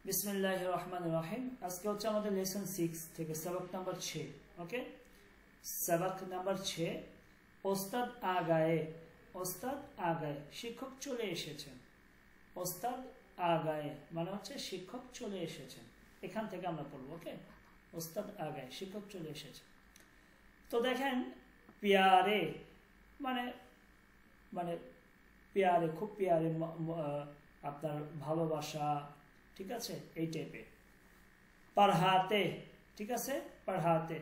बिस्मिल्लाहिर रहमानिर रहीम। আজকে হচ্ছে আমাদের লেসন 6 থেকে সবক নাম্বার 6। ওকে, সবক নাম্বার 6 ওস্তাদ আ গায়ে। ওস্তাদ আ গায়ে, শিক্ষক চলে এসেছেন। ওস্তাদ আ গায়ে মানে হচ্ছে শিক্ষক চলে এসেছেন। এখান থেকে আমরা পড়ব। ওকে, ওস্তাদ আ গায়ে, শিক্ষক চলে এসেছেন। তো দেখেন প্যারে মানে মানে প্যারে, খুব প্যারে, আপনার ভালোবাসা, ঠিক আছে, এই টাইপের। পড়াতে, ঠিক আছে, পড়াতে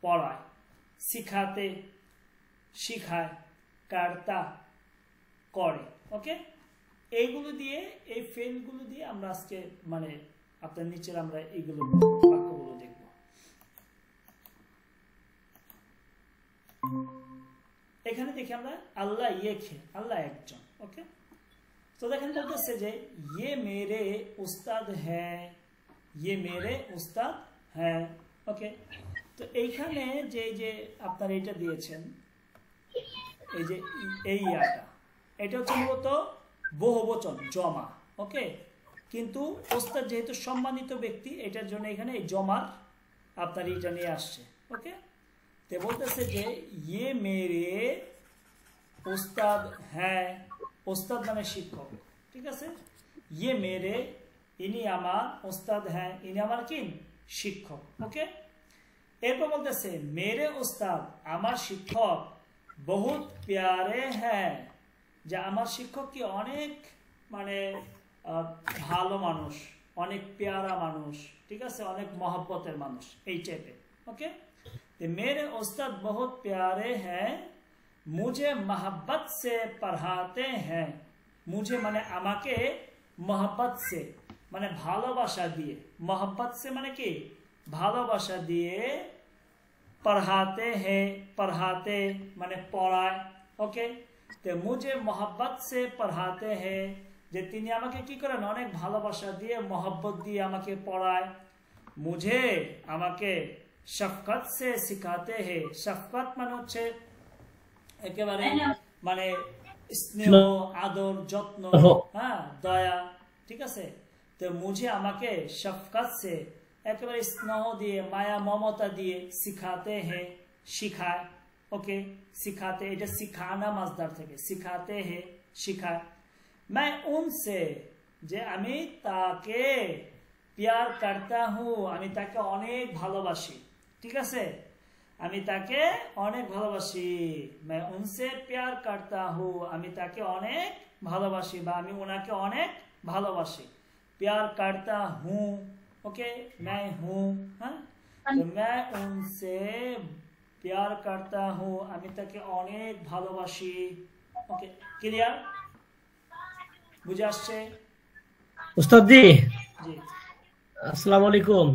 পড়ায়, শিখাতে শিখায়, কার্তা করে। ওকে, এইগুলো দিয়ে, এই ফেলগুলো দিয়ে আমরা আজকে মানে আপনার নিচের আমরা এইগুলো বাক্যগুলো দেখব। এখানে দেখি আমরা আল্লাহ ইয়েখে, আল্লাহ একজন। ওকে, তো দেখেন বলতেছে যে ये मेरे उस्ताद हैं, ये मेरे उस्ताद हैं। ওকে, তো এইখানে যে যে আপনার এটা দিয়েছেন, এই যে এই ইয়াটা, এটা হচ্ছে মূলত বহুবচন, জমা। ওকে, কিন্তু ওস্তাদ যেহেতু সম্মানিত ব্যক্তি, এটার জন্য এখানে এই জমার আপনার এটা নিয়ে আসছে। ওকে, তো বলতেছে যে ये मेरे उस्ताद हैं, ওস্তাদ মানে শিক্ষক, ঠিক আছে। ये मेरे, ইনি আমার, ওস্তাদ হ্যাঁ, ইনি আমার কি শিক্ষক। ওকে, এরপর বলতেছে মেরে ওস্তাদ, আমার শিক্ষক, বহুত প্যারে হ্যাঁ, যে আমার শিক্ষক কি অনেক মানে ভালো মানুষ, অনেক প্যারা মানুষ, ঠিক আছে, অনেক মহব্বতের মানুষ, এই টাইপের। ওকে, মেরে ওস্তাদ বহুত প্যারে হ্যাঁ, मुझे मोहब्बत से पढ़ाते हैं। मुझे माने আমাকে, मोहब्बत से माने ভালোবাসা দিয়ে, मोहब्बत से माने কি ভালোবাসা দিয়ে, पढ़ाते हैं, पढ़ाते माने পড়ায়। ওকে, তো मुझे मोहब्बत से पढ़ाते हैं, যে তিনি আমাকে কি করেন, অনেক ভালোবাসা দিয়ে, मोहब्बत দিয়ে আমাকে পড়ায়। मुझे আমাকে शफकत से सिखाते हैं। शफकत মানে হচ্ছে একেবারে মানে স্নেহ, আদর, যত্ন, হ্যাঁ, দয়া, ঠিক আছে। তো মুঝে আমাকে শফকত সে, একেবারে স্নেহ দিয়ে, মায়া মমতা দিয়ে, শিখাতে হ্যাঁ, শিখায়। ওকে, শিখাতে, এটা শিখানা মাসদার থেকে, শিখাতে হ্যাঁ, শিখায়। मैं उनसे, যে আমি তাকে, প্যার করতা হুঁ, আমি তাকে অনেক ভালোবাসি, ঠিক আছে, আমি তাকে অনেক ভালোবাসি। मैं उनसे प्यार करता हूँ, আমি তাকে অনেক ভালোবাসি, বা আমি ওনাকে অনেক ভালোবাসি। प्यार करता हूँ, ओके, मैं हूँ, हाँ, तो मैं उनसे प्यार करता हूँ, আমি তাকে অনেক ভালোবাসি। ওকে, ক্লিয়ার, বুঝে আসছে? উস্তাদ জি, জি, আসসালামু আলাইকুম।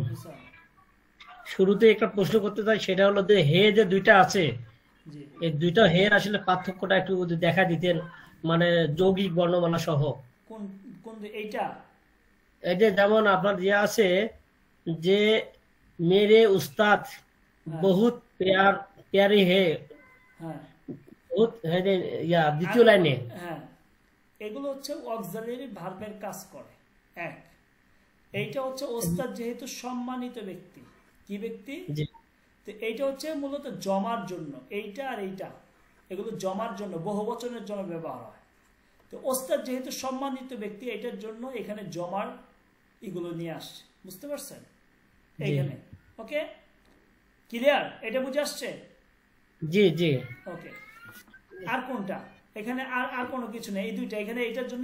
শুরুতে একটা প্রশ্ন করতে চাই, সেটা হলো যে হে যে দুইটা আছে, এই দুইটা হের আসলে পার্থক্যটা একটু যদি দেখা দিতেন, মানে যৌগিক বর্ণমালা সহ। কোন কোন এইটা? এই যে যেমন আপনার যে আছে যে মেরে উস্তাদ বহুত প্যার, প্যারে হে, হ্যাঁ, বহুত হে, ইয়া দ্বিতীয় লাইনে, হ্যাঁ, এগুলো হচ্ছে অক্সিলারি ভার্বের কাজ করে। এক, এইটা হচ্ছে ওস্তাদ যেহেতু সম্মানিত ব্যক্তি, কি ব্যক্তি, তো এইটা হচ্ছে মূলত জমার জন্য, এইটা আর এইটা, এগুলো জমার জন্য, বহুবচনের জন্য ব্যবহার হয়। তো ওস্তাদ যেহেতু সম্মানিত ব্যক্তি, এটার জন্য এখানে জমার এগুলো নিয়ে আসছে, বুঝতে পারছেন এখানে? ওকে, ক্লিয়ার, এটা বুঝে আসছে? জি জি। ওকে, আর কোনটা এখানে? আর কোনো কিছু নেই, এই দুইটা এখানে, এইটার জন্য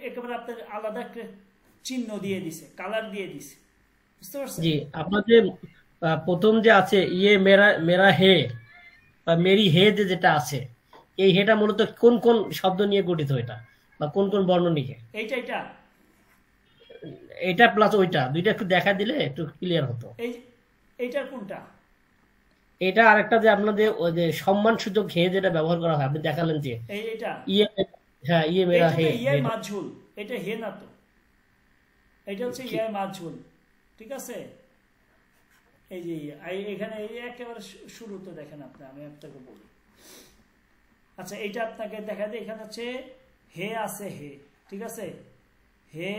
একেবারে আপনার আলাদা চিহ্ন দিয়ে দিছে, কালার দিয়ে দিছে, বুঝতে পারছেন? জি, আপনাদের প্রথম যে আছে ইয়ে মেরা, মেরা হে বা মেরি হে, যেটা আছে, এই হেটা মূলত কোন কোন শব্দ নিয়ে গঠিত, এটা বা কোন কোন বর্ণ নিয়ে? এইটা এইটা এটা প্লাস ওইটা, দুইটা একটু দেখা দিলে একটু ক্লিয়ার হতো। এইটার কোনটা? এটা আরেকটা যে আপনাদের ওই যে সম্মান সূচক হে যেটা ব্যবহার করা হয়, আপনি দেখালেন যে এইটা, ইয়ে, হ্যাঁ, ইয়ে মেরা হে, ইয়ে মাঝুল, এটা হে না তো, এটা হচ্ছে ইয়ে মাঝুল, ঠিক আছে। এই যে এখানে এই একেবারে শুরুতে দেখেন আপনি, আমি আপনাকে বলি। আচ্ছা, এইটা আপনাকে দেখা দিই, এখানে হচ্ছে হে আছে, হে, ঠিক আছে, হে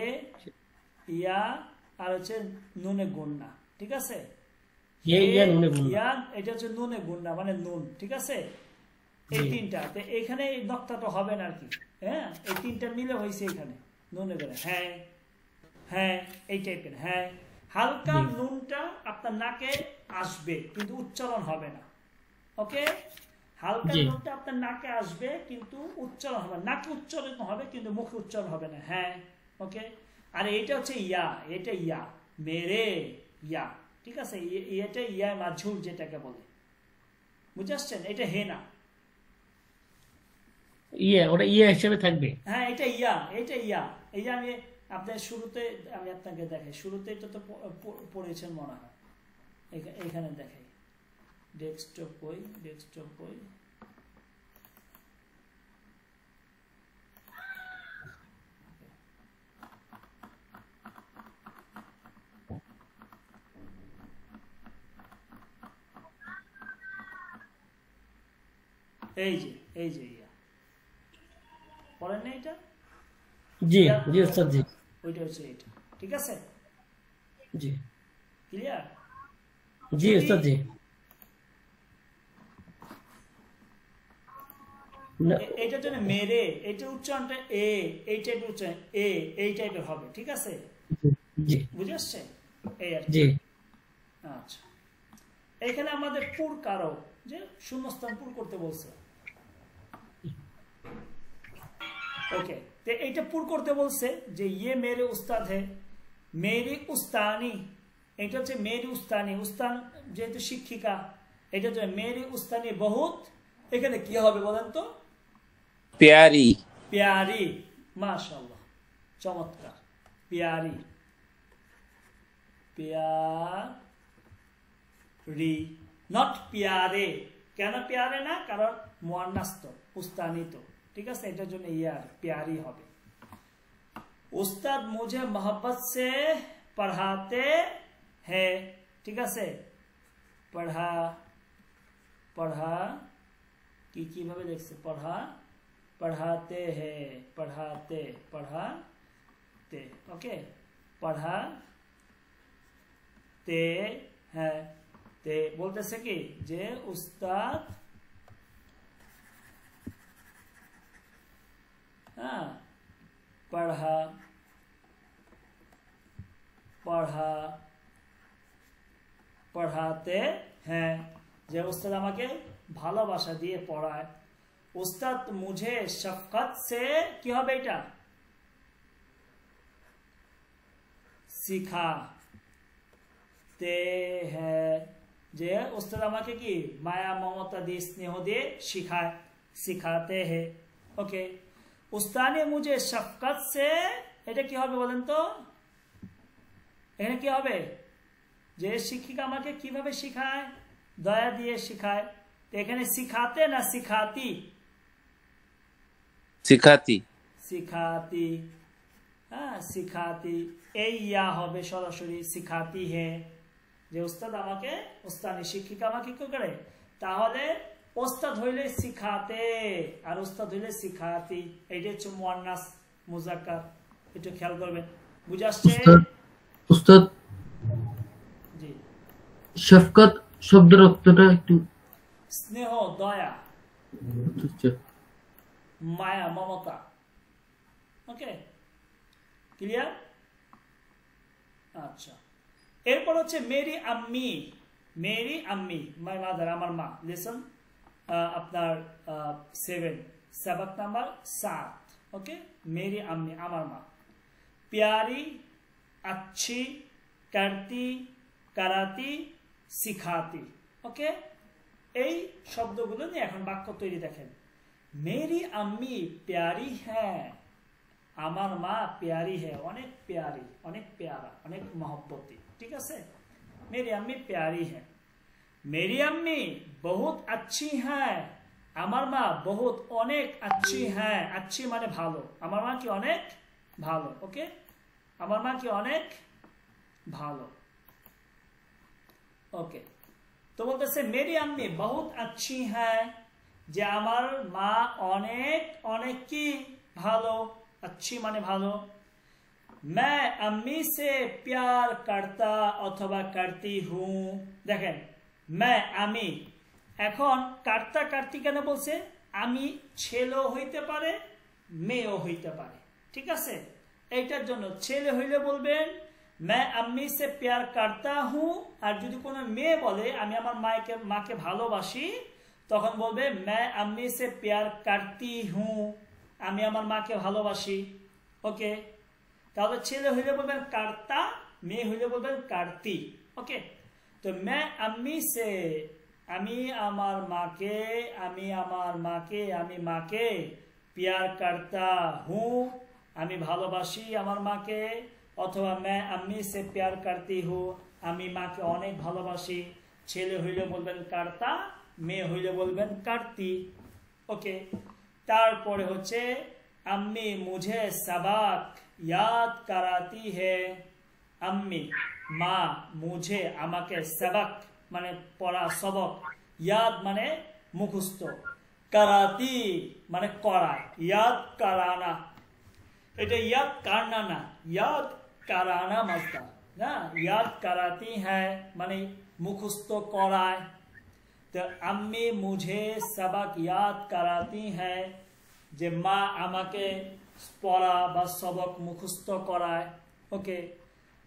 ইয়া আর হচ্ছে নুনে গুন্না, ঠিক আছে? ইয়া এটা হচ্ছে নুনে গুন্না মানে নুন, ঠিক আছে? এই তিনটা এখানে এই নক্তাটা হবে না আর কি, হ্যাঁ এই তিনটা মিলে হয়েছে এখানে নুনে গুন্না। হ্যাঁ হ্যাঁ এই টাইপের। হ্যাঁ হালকা নুনটা আপনার নাকে আসবে কিন্তু উচ্চারণ হবে না, ওকে? হালকা নুনটা আপনার নাকে আসবে কিন্তু উচ্চারণ হবে, নাকে উচ্চারণ হবে কিন্তু মুখে উচ্চারণ হবে না। হ্যাঁ ওকে। আর এটা হচ্ছে ইয়া, এটা ইয়া মেরে ইয়া, ঠিক আছে? এটা ইয়া মাঝুল যেটাকে বলে, বুঝে আসছেন? এটা হে না, ইয়া ওটা ইয়া হিসেবে থাকবে। হ্যাঁ এটা ইয়া, এটা ইয়া। এই যে আমি আপনার শুরুতে আমি আপনাকে দেখাই, শুরুতে এটা তো পড়েছেন মনে হয়, এখানে দেখাই ডেস্কটপ বই, ডেস্কটপ বই এই যে ইয়া পড়েন না এটা? জি জি ওস্তাদ জি, ওইটা হচ্ছে এটা, ঠিক আছে? জি ক্লিয়ার? জি ওস্তাদ জি। এইটার জন্য মেরে, এইটার উচ্চারণটা এ, এই টাইপের উচ্চারণ এ, এই টাইপের হবে, ঠিক আছে? জি বুঝে আসছে? এই আর জি। আচ্ছা, এখানে আমাদের পুর কারো যে শূন্যস্থান পুর করতে বলছে, ওকে? তো এইটা পুর করতে বলছে যে ইয়ে মেরে উস্তাদ হে, মেরি উস্তানি, এটা হচ্ছে মেরি উস্তানি, উস্তান যেহেতু শিক্ষিকা, এটা হচ্ছে মেরি উস্তানি বহুত, এখানে কি হবে বলেন তো? প্যারি। প্যারি, মাশাআল্লাহ, চমৎকার। প্যারি, প্যারি, নট প্যারে। কেন প্যারে না? কারণ মুয়ান্নাস তো, উস্তানি তো, ঠিক আছে? এটার জন্য ইয়ার প্যারি হবে। উস্তাদ মুঝে মোহব্বত সে পড়াতে হ্যাঁ, ঠিক আছে? পড়া কিভাবে দেখছে? পড়াতে হ্যাঁ, পড়াতে ওকে? পড়াতে হ্যাঁ, তে বলতেছে কি যে উস্তাদ হ্যাঁ পড়াতে হ্যাঁ, যে উস্তাদ আমাকে ভালোবাসা দিয়ে পড়ায়। উস্তাদ মুঝে শফকত সে কি হবে? এটা শিখাতে হ্যাঁ, যে উস্তাদ আমাকে কি মায়া মমতা দিয়ে স্নেহ দিয়ে শিখাতে হে, ওকে? উস্তানে মুঝে শফকত সে, এটা কি হবে বলেন তো? এখানে কি হবে? যে শিক্ষিকা আমাকে কিভাবে শিখায়? দয়া দিয়ে শিখায়। তো এখানে শিখাতে না শিখাতি? শিখাতি। শিখাতি, হ্যাঁ শিখাতি। এই ইয়া হবে সরাসরি শিখাতি হে, যে উস্তাদ আমাকে, উস্তানি শিক্ষিকা আমাকে কি করে? তাহলে ওস্তাদ হইলে শিখাতে আর উস্তাদ হইলে শিখাতি, এইটা হচ্ছে মুয়ান্নাস মুজাক্কার, একটু খেয়াল করবেন। বুঝে আসছে? উস্তাদ জি, শফকত শব্দের অর্থটা একটু। স্নেহ, দয়া, মায়া, মমতা, ওকে? ক্লিয়ার? আচ্ছা, এরপর হচ্ছে Mary Ammi. Mary Ammi, my mother, আমার মা। লিসন আপনার 7 सबक नंबर 7, ओके? मेरी अम्मी, আমার মা। प्यारी, अच्छी, करती, कराती, सिखाती, ओके? এই শব্দগুলো নিয়ে এখন বাক্য তৈরি দেখেন। मेरी अम्मी प्यारी है, আমার মা प्यारी है, অনেক प्यारी, অনেক प्यारा, অনেক मोहब्बती, ঠিক আছে? मेरी अम्मी प्यारी है। मेरी अम्मी बहुत अच्छी है, আমার মা বহুত অনেক अच्छी है, अच्छी মানে ভালো, আমার মা কি অনেক ভালো, ওকে? আমার মা কি অনেক ভালো, ওকে? তো বলতেছে मेरी अम्मी बहुत अच्छी है, যে আমার মা অনেক অনেক কি ভালো, अच्छी মানে ভালো। मैं अम्मी से प्यार करता अथवा करती हूँ। देखें मैं आमी এখন কার্তা কার্তি কেন বলছে? আমি ছেলেও হইতে পারে মেয়েও হইতে পারে, ঠিক আছে? এইটার জন্য ছেলে হইলে বলবেন मैं अम्मी से प्यार करता हूँ, আর যদি কোনো মেয়ে বলে আমি আমার মাকে ভালোবাসি তখন বলবে मैं अम्मी से प्यार करती हूँ, আমি আমার মাকে ভালোবাসি। ওকে, তাহলে ছেলে হইলে বলবেন কার্তা, মেয়ে হইলে বলবেন কার্তি। ওকে, তো मैं अम्मी से আমি আমার মাকে আমি মাকে प्यार करता हूँ, আমি ভালোবাসি আমার মাকে। অথবা मैं अम्मी से प्यार करती हूँ, আমি মাকে অনেক ভালোবাসি। ছেলে হইলে বলবেন কার্তা, মেয়ে হইলে বলবেন কার্তি। ওকে, তারপরে হচ্ছে अम्मी मुझे सबक याद कराती है। अम्मी মা মুঝে আমাকে सबक মানে পড়া, সবক, ইয়াদ মানে মুখস্থ, कराती মানে করায়, याद कराना, এটা याद करना না, याद कराना मजदार ना, याद कराती है মানে মুখস্থ করায়। तो अम्मी मुझे सबक याद कराती है, যে মা আমাকে পড়া বা সবক মুখস্থ করায়। ওকে,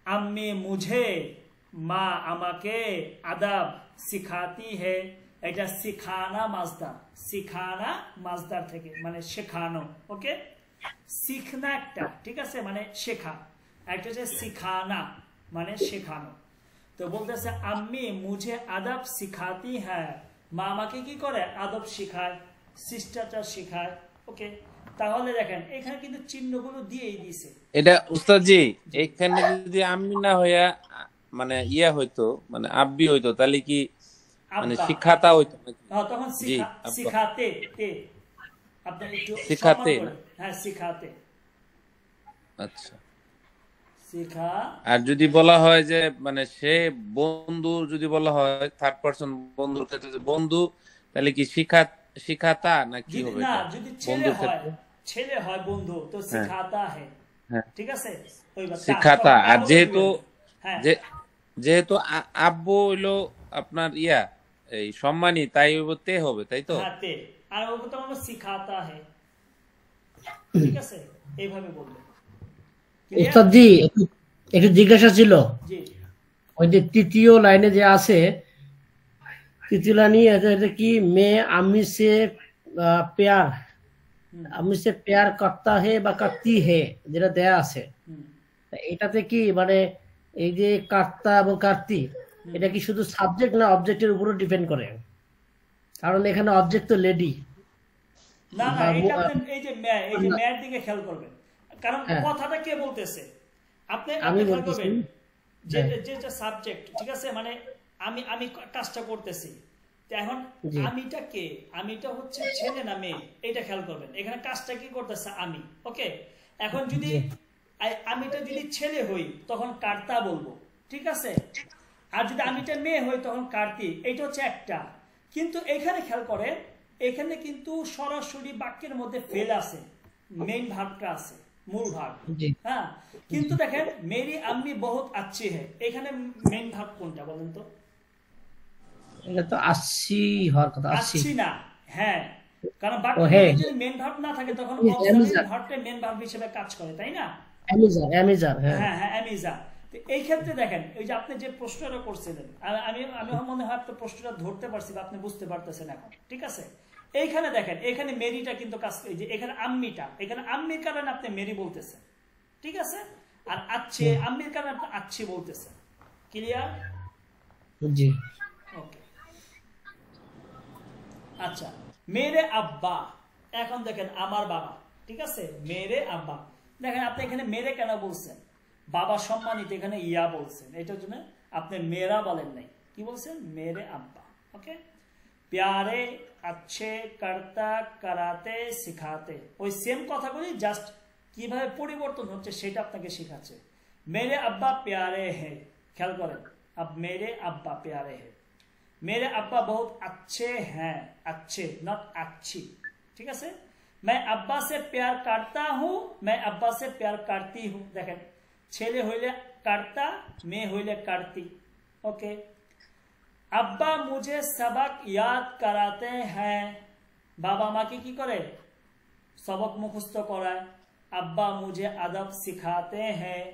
अम्मी मुझे মা আমাকে আদব সিখাতি হে, এটা সিখানা মাজদার, সিখানা মাজদার থেকে মানে শেখানো। ওকে, শিখনা একটা, ঠিক আছে, মানে শেখা, একটা হচ্ছে সিখানা মানে শেখানো। তো বলতেছে আম্মি মুঝে আদব সিখাতি হ্যাঁ, মা আমাকে কি করে? আদব শিখায়, শিষ্টাচার শিখায়। ওকে, তাহলে দেখেন এখানে কিন্তু চিহ্নগুলো দিয়েই দিছে। এটা উস্তাদ জি এখানে যদি আম্মি না হইয়া মানে ইয়া হইতো, মানে আব্বি হইতো, তাহলে কি মানে শিখাতা হইতো? হ্যাঁ, তখন শিখাতে তে, আপনি একটু শিখাতে, হ্যাঁ শিখাতে। আচ্ছা, শিখা। আর যদি বলা হয় যে মানে সে বন্ধু, যদি বলা হয় থার্ড পারসন বন্ধুর ক্ষেত্রে যে বন্ধু, তাহলে কি শিখাতা না কি হবে? না, যদি ছেলে হয় বন্ধু তো শিখাতা হ্যাঁ, ঠিক আছে, শিখাতা। আর যেহেতু আব্বু হইলো আপনার ইয়া এই সম্মানী, তাই তে হবে, তাই তো? হ্যাঁ তে, আর ও তো আমরা শিখাতা হ্যাঁ, ঠিক আছে, এইভাবে বলবে। উস্তাদ জি একটু জিজ্ঞাসা ছিল, জি ওই যে তৃতীয় লাইনে যে আছে, তৃতীয় লাইনে এটা কি মে আম্মি সে প্যার, আম্মি সে প্যার করতা হে বা করতি হে, যেটা দেয়া আছে, এটাতে কি মানে এই যে কর্তা এবং কর্তি, এটা কি শুধু সাবজেক্ট না অবজেক্টের উপরও ডিপেন্ড করে? কারণ এখানে অবজেক্ট তো লেডি। না না, এটা আপনি এই যে মেয়ের দিকে খেয়াল করবেন, কারণ কথাটা কে বলতেছে? আপনি খেয়াল করবেন যে সাবজেক্ট, ঠিক আছে, মানে আমি কাজটা করতেছি, এখন আমিটা কে? আমিটা হচ্ছে ছেলে না মেয়ে? এটা খেয়াল করবেন। এখানে কাজটা কি করতেছে? আমি। ওকে, এখন যদি আমিটা যদি ছেলে হই তখন কর্তা বলবো, ঠিক আছে, আর যদি আমিটা মেয়ে হই তখন কর্তি। এটা হচ্ছে একটা। কিন্তু এখানে খেয়াল করে, এখানে কিন্তু সরাসরি বাক্যের মধ্যে ফেল আছে, মেইন ভার্বটা আছে, মূল ভার্ব। হ্যাঁ, কিন্তু দেখেন মেরি আম্মি বহুত আচ্ছি হে, এখানে মেইন ভার্ব কোনটা বলেন তো? এটা তো আসছি হওয়ার কথা। আসছি না, হ্যাঁ, কারণ বাক্যে যদি মেইন ভার্ব না থাকে তখন অক্সিলারি ভার্বটা মেইন ভার্ব হিসেবে কাজ করে, তাই না? অ্যামিজার, হ্যাঁ হ্যাঁ অ্যামিজার। তো এই ক্ষেত্রে দেখেন, এই যে আপনি যে প্রশ্নটা করছিলেন, আমি মনে হয় আপনার প্রশ্নটা ধরতে পারছি বা আপনি বুঝতে পারতেছেন এখন, ঠিক আছে? এইখানে দেখেন, এখানে মেরিটা কিন্তু কাজ, এই যে এখানে আম্মিটা, এখানে আম্মির কারণে আপনি মেরি বলতেছেন, ঠিক আছে, আর আচ্ছি আম্মির কারণে আপনি আচ্ছি বলতেছেন। ক্লিয়ার? জি, ওকে। আচ্ছা, মেরে আব্বা, এখন দেখেন আমার বাবা, ঠিক আছে, মেরে আব্বা। দেখেন আপনি এখানে মেরে কেন বলছেন? বাবা সম্মানিত, এখানে ইয়া বলছেন, এটার জন্য আপনি মেরা বলেন নাই, কি বলছেন? মেরে আব্বা। ওকে, প্যারে अच्छे करता कराते सिखाते, ওই সেম কথাগুলি জাস্ট কিভাবে পরিবর্তন হচ্ছে সেটা আপনাকে শেখাচ্ছে। মেরে আব্বা প্যারে হে, খেয়াল করেন, अब मेरे अब्बा प्यारे हैं, मेरे अब्बा बहुत अच्छे हैं, अच्छे नॉट अच्छी, ठीक है। मैं अब्बा से प्यार करता हूँ, मैं अब्बा से प्यार करती हूँ। देखें ছেলে হইলে কার্তা, মেয়ে হইলে কার্তি। ওকে, আব্বা মুঝে সবক ইয়াদ করাতে হ্যাঁ, বাবা মাকে কি করে? সবক মুখস্থ করায়। আব্বা মুঝে আদব শিখাতে হ্যাঁ,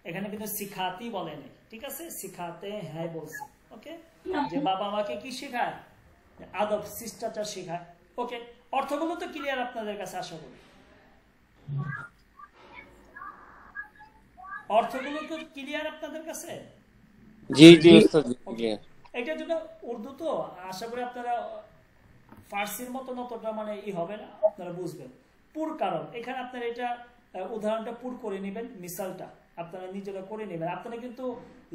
এখানে কিন্তু শিখাতি বলেনি, ঠিক আছে, শিখাতে হ্যাঁ বলছে। ওকে, যে বাবা মাকে কি শেখায়? আদব, শিষ্টাচার শেখায়। ওকে, অর্থগুলো তো ক্লিয়ার আপনাদের কাছে, আশা করি অর্থগুলো তো ক্লিয়ার আপনাদের কাছে। জি জি উস্তাদ, জি। এটার জন্য উর্দু তো আশা করি আপনারা ফার্সির মতো অতটা মানে হবে না, আপনারা বুঝবেন। পুর কারণ এখানে আপনারা এটা উদাহরণটা পুর করে নেবেন, মিসালটা আপনারা নিজেরা করে নেবেন। আপনারা কিন্তু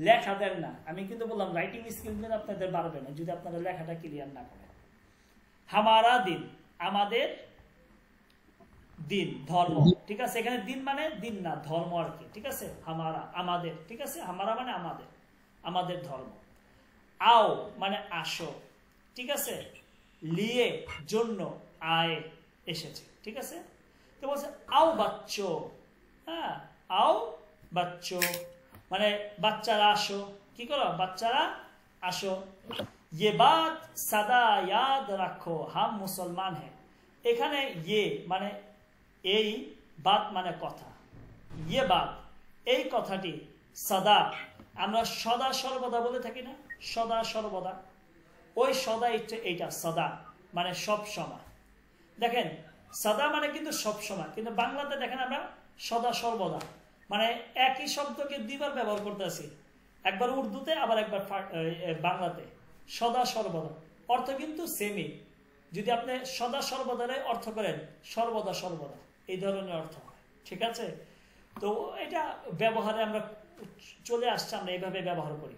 লেখা দেন না, আমি কিন্তু বললাম রাইটিং স্কিল কিন্তু আপনাদের বাড়বে না যদি আপনারা লেখাটা ক্লিয়ার না করেন। হামারা দিন, আমাদের দিন, ধর্ম, ঠিক আছে। এখানে দিন মানে দিন না, ধর্ম আর কি, ঠিক আছে। হামারা আমাদের, ঠিক আছে, হামারা মানে আমাদের, আমাদের ধর্ম। আও মানে আসো, ঠিক আছে। লিয়ে জন্য, আয় এসেছে, ঠিক আছে। তো বলছে আও বাচ্চো, হ্যাঁ, আও বাচ্চো মানে বাচ্চারা আসো, কি করো? বাচ্চারা আসো। ये बात सदा याद रखो हम मुसलमान हैं। এখানে ये মানে এই, বাত মানে কথা, ये बात এই কথাটি, সদা আমরা সদা সর্বদা বলে থাকি না, সদা সর্বদা, ওই সদা এইটা সদা মানে সব সময়। দেখেন সদা মানে কিন্তু সব সময়, কিন্তু বাংলাতে দেখেন আমরা সদা সর্বদা মানে একই শব্দকে দুইবার ব্যবহার করতেছি, একবার উর্দুতে আবার একবার বাংলাতে। সদা সর্বদা অর্থ কিন্তু সেমই, যদি আপনি সদা সর্বদারে অর্থ করেন সর্বদা সর্বদা এই ধরনের অর্থ হয়, ঠিক আছে। তো এটা ব্যবহারে আমরা চলে আসছে, আমরা এইভাবে ব্যবহার করি।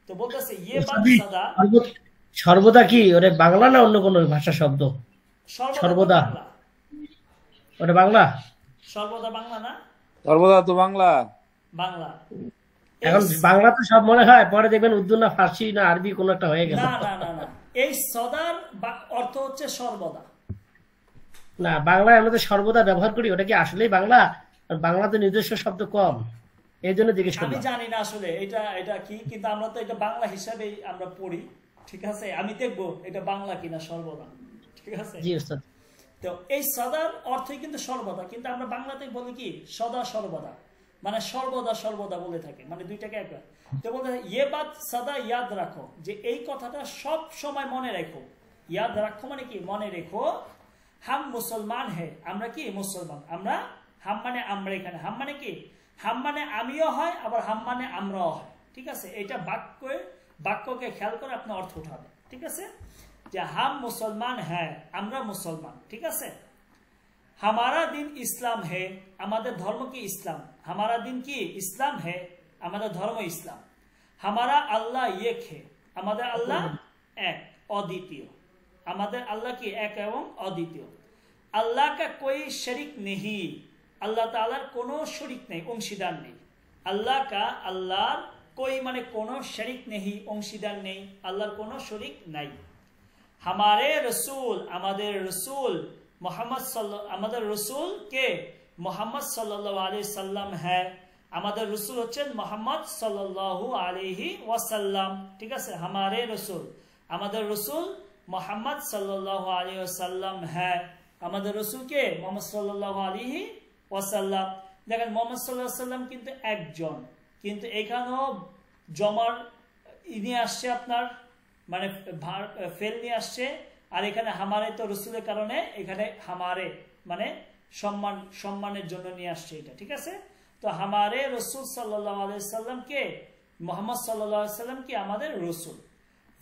তো বলতেছে ইয়ে বাত সদা, সর্বদা কি ওরে বাংলা না অন্য কোনো ভাষা শব্দ? সর্বদা ওটা বাংলা, সর্বদা বাংলা না, সর্বদা তো বাংলা, বাংলা। এখন বাংলা তো সব মনে হয়, পরে দেখবেন উর্দু না ফার্সি না আরবি কোন একটা হয়ে গেল। না না না না, এই সদার অর্থ হচ্ছে সর্বদা। না, বাংলায় আমরা তো সর্বদা ব্যবহার করি, ওটা কি আসলেই বাংলা? আর বাংলাতে নিজস্ব শব্দ কম, এই জন্য জিজ্ঞেস করলাম। আমি জানি না আসলে এটা কি, কিন্তু আমরা তো এটা বাংলা হিসাবেই আমরা পড়ি, ঠিক আছে। আমি দেখবো এটা বাংলা কিনা সর্বদা, ঠিক আছে। জি উস্তাদ। তো এই সদার অর্থই কিন্তু সর্বদা, কিন্তু আমরা বাংলাতে বলি কি সদা সর্বদা, মানে সর্বদা সর্বদা বলে থাকে, মানে দুইটাকে একবার। তো বলতে ইয়ে বাত সদা ইয়াদ রাখো, যে এই কথাটা সব সময় মনে রাখো। ইয়াদ রাখো মানে কি? মনে রেখো। হাম মুসলমান হে, আমরা কি মুসলমান, আমরা। হাম মানে আমরা, এখানে হাম মানে কি? হাম মানে আমিও হয়, আবার হাম মানে আমরাও হয়, ঠিক আছে। এটা বাক্যকে খেয়াল করে আপনি অর্থ উঠাবে, ঠিক আছে। যে হাম মুসলমান হ্যাঁ, আমরা মুসলমান, ঠিক আছে। হামারা দিন ইসলাম হে, আমাদের ধর্ম কি? ইসলাম। হামারা দিন কি? ইসলাম হে, আমাদের ধর্ম ইসলাম। হামারা আল্লাহ এক হে, আমাদের আল্লাহ এক, অদ্বিতীয়। আমাদের আল্লাহ কি? এক এবং অদ্বিতীয়। আল্লাহ কা কোই শরিক নেহি, আল্লাহ তাআলার কোনো শরিক নেই, অংশীদার নেই। আল্লাহ কা, আল্লাহর, কোই মানে কোনো, শরিক নেহি অংশীদার নেই, আল্লাহর কোনো শরিক নাই। হামারে রসুল, আমাদের রসুল মোহাম্মদ আমাদের রসুল কে? মোহাম্মদ সাল্লাল্লাহু আলাইহি সাল্লাম হ্যাঁ, আমাদের রসুল হচ্ছেন মোহাম্মদ সাল্লাল্লাহু আলাইহি ওয়াসাল্লাম, ঠিক আছে। হামারে রসুল, আমাদের রসুল মোহাম্মদ সাল্লাল্লাহু আলাইহি ওয়াসাল্লাম হ্যাঁ, আমাদের রসুল কে? মোহাম্মদ সাল্লাল্লাহু আলাইহি ওয়াসাল্লাম। দেখেন মোহাম্মদ সাল্লাল্লাহু আলাইহি ওয়াসাল্লাম কিন্তু একজন, কিন্তু এখানেও জমার নিয়ে আসছে আপনার, মানে ফেল নিয়ে আসছে। আর এখানে হামারে তো রসুলের কারণে এখানে হামারে মানে সম্মানের জন্য নিয়ে আসছে এটা, ঠিক আছে। তো হামারে রসুল সাল্লাল্লাহু আলাইহি সাল্লাম কে? মোহাম্মদ সাল্লাল্লাহু আলাইহি সাল্লাম কি? আমাদের রসুল।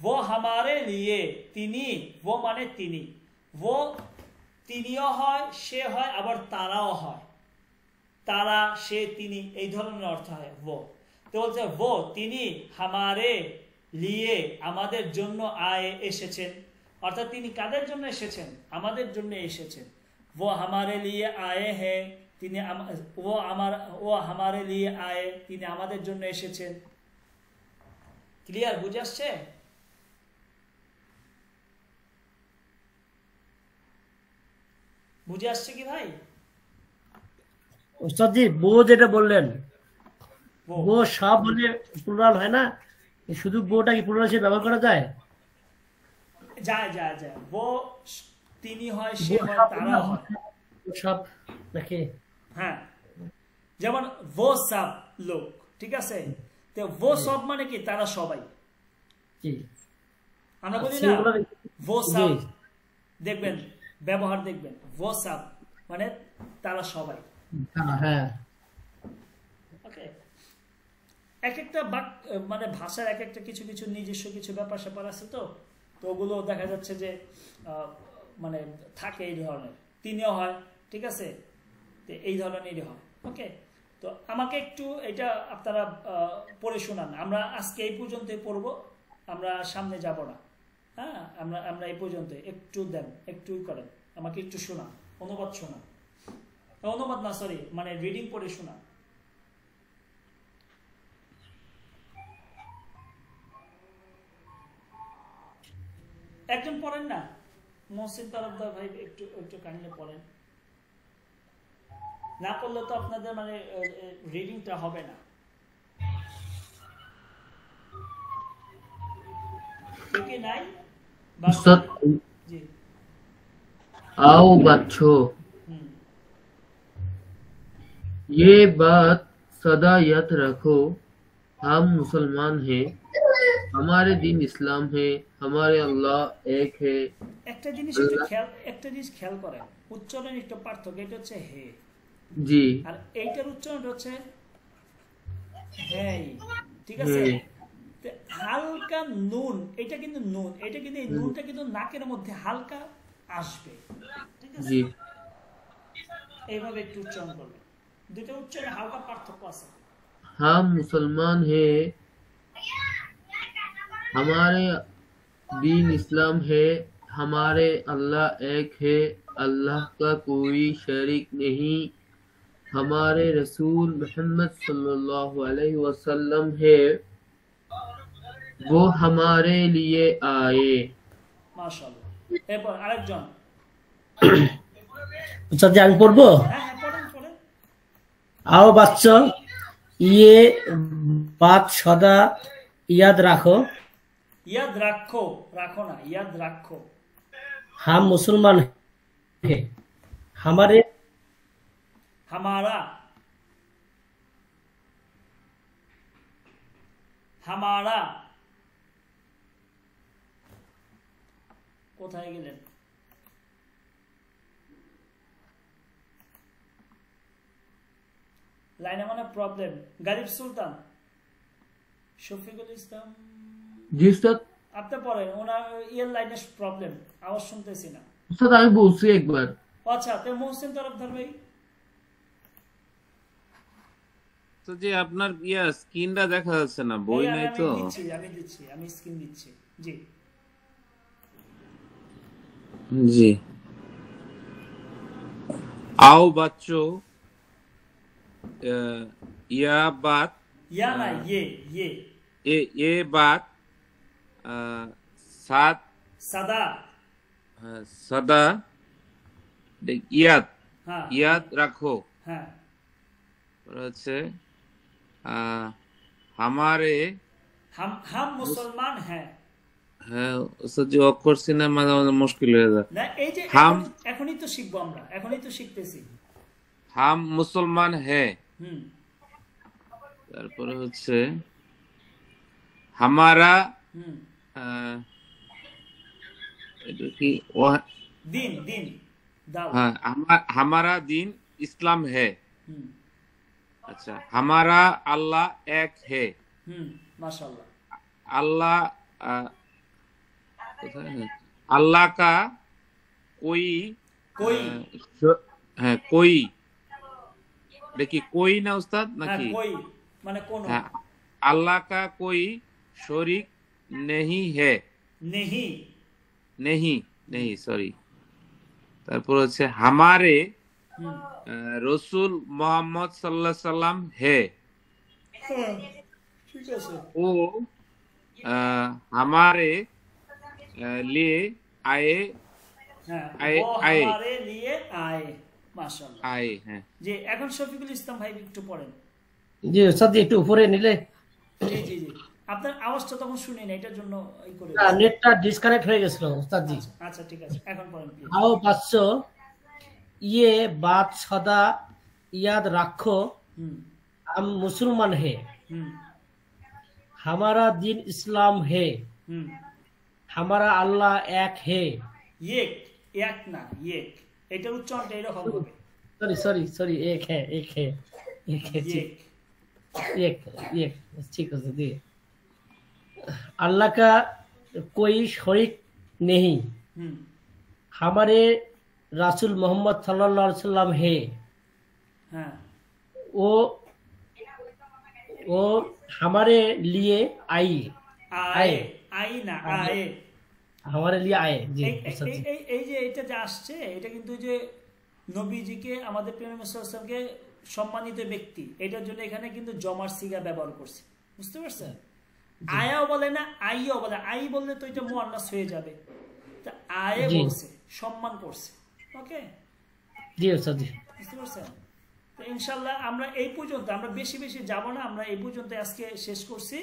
वो हमारे लिए, তিনি, वो মানে তিনি, वो তিনিও হয়, সে হয়, আবার তারাও হয়। তারা, সে, তিনি এই ধরনের অর্থ হয় वो। তো বলছে वो তিনি, হামারে লিয়ে আমাদের জন্য আয়ে এসেছেন, অর্থাৎ তিনি কাদের জন্য এসেছেন? আমাদের জন্য এসেছেন। वो हमारे लिए आए हैं, তিনি वो हमारे लिए आए, তিনি আমাদের জন্য এসেছেন। ক্লিয়ার? বুঝে আসছে? বুঝে আসছে কি ভাই? উস্তাদ জি, বউ যেটা বললেন वो সব বলে প্লুরাল হয় না, শুধু গোটা কি প্লুরাল হিসেবে ব্যবহার করা যায়? যায় যায় যায়, वो তিনি হয়, সে হয়, তারা হয়, সব নাকি? হ্যাঁ, যেমন वो सब लोग, ঠিক আছে? তো वो सब মানে কি? তারা সবাই। জি, আমরা বলি না वो सब, দেখবেন ব্যবহার দেখবেন, वो सब মানে তারা সবাই। হ্যাঁ, ওকে, এক একটা মানে ভাষার এক একটা কিছু কিছু নিজস্ব কিছু ব্যাপার স্যাপার আছে, তো তো ওগুলো দেখা যাচ্ছে যে মানে থাকে এই ধরনের, তিনিও হয়, ঠিক আছে? তো এই ধরনেরই হয়। ওকে, তো আমাকে একটু এটা আপনারা পড়ে শোনান। আমরা আজকে এই পর্যন্তই পড়ব, আমরা সামনে যাব না। হ্যাঁ, আমরা এই পর্যন্ত একটু দেন, একটুই করেন, আমাকে একটু শোনান, অনুবাদ শোনান, অনুবাদ না সরি, মানে রিডিং পড়ে শোনান। একজন পড়েন না, মহসিন তালুকদার ভাই, একটু একটু কাইন্ডলি পড়েন। না পড়লে তো আপনাদের মানে রিডিংটা হবে না। কি নাই उस्ताद জি, आओ बच्चों, ये बात सदा याद रखो, हम मुसलमान हैं, हमारे दिन इस्लाम है, हमारे अल्लाह एक है। একটা জিনিস একটু খেয়াল করেন, উচ্চারণ একটু পার্থক্য। এটা হচ্ছে হে, जी আর এইটার উচ্চারণ হচ্ছে হেই, ঠিক আছে? হালকা নুন, এটা কিন্তু নুন, এটা কিন্তু এই নুনটা কিন্তু নাকের মধ্যে হালকা আসবে, ঠিক আছে? जी এইভাবে একটু উচ্চারণ করবেন, দুটো উচ্চারণে হালকা পার্থক্য আছে। हम मुसलमान हैं, हमारे दीन इस्लाम है, हमारे अल्लाह एक है, अल्लाह का कोई शरीक नहीं, हमारे रसूल मोहम्मद सल्लल्लाहु अलैहि वसल्लम है, वो हमारे लिए आए। মাশাআল্লাহ। এরপর আরেকজন, আচ্ছা আমি পড়বো। হ্যাঁ হ্যাঁ পড়েন পড়েন। आओ बच्चों, ये बात सदा याद रखो, ইয়াদ রাখো, রাখো না, ইয়াদ রাখো। हम मुसलमान हैं, हमारे হামারা, হামারা, কোথায় গেলেন? লাইনে মানে প্রবলেম। গালিব সুলতান, শফিকুল ইসলাম, जी उस्ताद, আপনি পড়েন, ওনার ইয়ের লাইনে প্রবলেম, আওয়াজ শুনতেছি না। उस्ताद আমি বলছি একবার। আচ্ছা, তো মহসিন তরফদার ভাই, তো যে আপনার স্ক্রিনটা দেখা যাচ্ছে না, বই নাই তো। আমি স্ক্রিন দিচ্ছি। জি জি, आओ बच्चों, यह बात, ইয়া না, ये बात साथ সাদা, सदा याद হ্যাঁ याद रखो। হ্যাঁ, और হচ্ছে हमारे, हम मुसलमान हैं। হ্যাঁ ওসব যে অক্ষর চিনা মাঝে মাঝে মুশকিল হয়ে যায়। না এই যে হাম, এখনই তো শিখবো আমরা, এখনই তো শিখতেছি। हम मुसलमान है, হুম, তারপরে হচ্ছে हमारा, হুম, এটা কি দিন দিন দাও, हाँ, हमारा दिन इस्लाम है। হুম अच्छा, हमारा अल्लाह एक है, হুম, মাশাআল্লাহ। अल्लाह अल्लाह का कोई कोई है, कोई देखिए कोई ना उस्ताद হ্যাঁ, नाकि कोई মানে কোন, हाँ, अल्लाह का कोई शरीक नहीं है, नहीं नहीं नहीं सॉरी। তারপর হচ্ছে हमारे হুম, रसूल मोहम्मद सल्लल्लाहु अलैहि वसल्लम है, হ্যাঁ, ঠিক আছে। वो हमारे लिए आए, হ্যাঁ, आए वो आए हमारे लिए आए, মাশাআল্লাহ। आए हैं। জি, এখন শফিকুল ইসলাম ভাই একটু পড়েন। জি ওস্তাদ জি, একটু উপরে নিলে। জি জি জি, আপনার আওয়াজটা তখন শুনি না, এটার জন্য ই করে না, নেটটা ডিসকানেক্ট হয়ে গেছিল ওস্তাদ জি। আচ্ছা আচ্ছা, ঠিক আছে, এখন পড়েন প্লিজ। आओ बच्चों, ये बात सदा याद रखो, হুম हम मुसलमान हैं, হুম हमारा दीन इस्लाम है, হুম। हमारा अल्लाह एक है। ইয়েক, এক না ইয়েক, এটার উচ্চারণটা এরকম হবে, सॉरी सॉरी सॉरी, एक है एक है एक है ठीक, ইয়েক। एक ठीक है जी। अल्लाह का कोई शरीक नहीं, হুম हमारे रासूल मोहम्मद सल्लल्लाहु अलैहि वसल्लम है, হ্যাঁ, वो वो हमारे लिए आई আয়ে, আই না আয়ে। हमारे लिए आए जी এই उस्ताद जी। এই যে এটা যে আসছে, এটা কিন্তু যে নবীজিকে, আমাদের প্রিয় নবী সাল্লাল্লাহু আলাইহি ওয়াসাল্লামকে সম্মানিত ব্যক্তি, এটার জন্য এখানে কিন্তু জমার সিগা ব্যবহার করছে, বুঝতে পারছেন? আয়াও বলে না, আইও বলে, আই বললে তো এটা মুআন্নাস হয়ে যাবে, তা আয়ে জি। বলছে, সম্মান করছে। ওকে, जी उस्ताद जी। বুঝতে পারছেন? তো ইনশাল্লাহ আমরা এই পর্যন্ত, আমরা বেশি বেশি যাব না, আমরা এই পর্যন্ত আজকে শেষ করছি।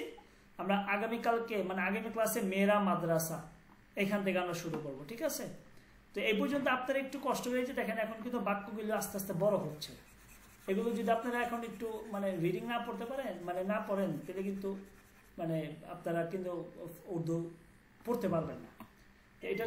আমরা আগামীকালকে মানে আগামী ক্লাসে মেরা মাদ্রাসা এখান থেকে আমরা শুরু করব, ঠিক আছে? তো এই পর্যন্ত আপনার একটু কষ্ট হয়েছে, দেখেন এখন কিন্তু বাক্যগুলো আস্তে আস্তে বড় হচ্ছে। এগুলো যদি আপনারা এখন একটু মানে রিডিং না পড়তে পারেন, মানে না পড়েন, তাহলে কিন্তু মানে আপনারা কিন্তু উর্দু পড়তে পারবেন না। এটা